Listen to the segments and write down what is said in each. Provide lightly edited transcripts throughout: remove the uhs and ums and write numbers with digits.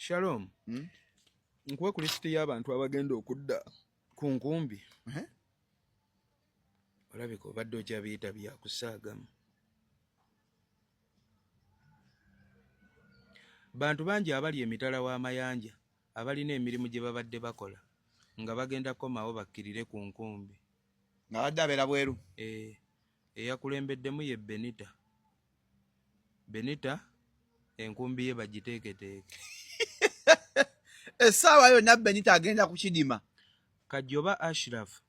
Shalom. Nkuwe ku lisiti y'abantu abagenda okudda ku nkumbi. Olabika obadde okyabiyita bya kusaagamu. Bantu bangi abali emitala w'amayanja abalina emirimu gye babadde bakola nga bagenda komawo bakkirire ku nkumbi. Nga badde abeera bweru. Eyakulembeddemu ye Benita. Benita enkumbi ye bagiteeketeeke. Essaawa yonna Benita agenda ku kidima. Kajoba Ashraf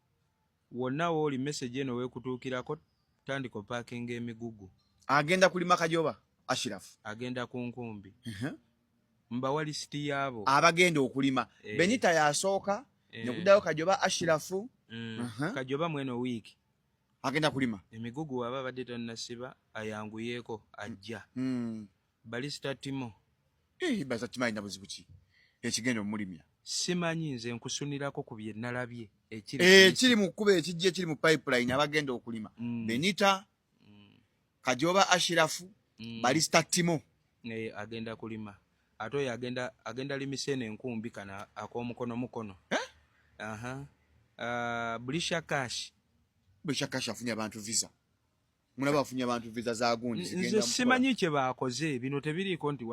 wonna wooli message eno weekutuukirako tandika opaakinga emigugu. Agenda kulima Kajoba Ashraf. Agenda ku nkumbi. Mbawa lisiti yaabo abagenda okulima. Benita yasooka ne kuddayo Kajoba Ashraf. Kajoba mweno wiiki agenda kulima. Emigugu waba badde tannasiba ayanguyeeko ajja. Balista Timo. Balista Timo alina buzibu ki? Ekigenda omulimya. Simanyi nze nkusunirako ku bye nalabye ekiri mu kkubo ekijja ekiri mu pipeline abagenda okulima. Benita, Kajoba Ashraf, Balista Timo agenda kulima. Ate oyo agenda limisene enkumbi kana ak'omukono mukono. Bulisha Cash afunye abantu visa. Mulaba afunye abantu visa za gundi zigenda. Nze simanyi kye baakoze bino tebiriiko nti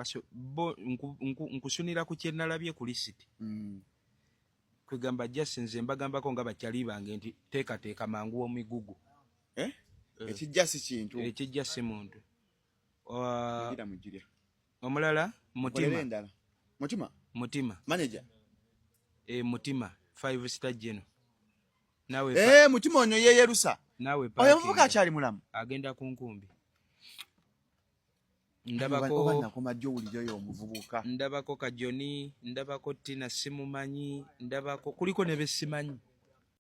nkusunira ku kye nalabye ku lisiti. Kwegamba just nze mbagambako nga bakyali bange nti teekateeka mangu w'omigugu. Ekijja si kintu. Ekijja si muntu. Omulala Mutima. Manager. Mutima 5 star general. Mutima ono ye Yerusa. Nawe oyo muvuka akyali mulamu. Agenda ku nkumbi. Ndabako Kajoni, ndabako Tina simumanyi, ndabako kuliko ne besimanyi.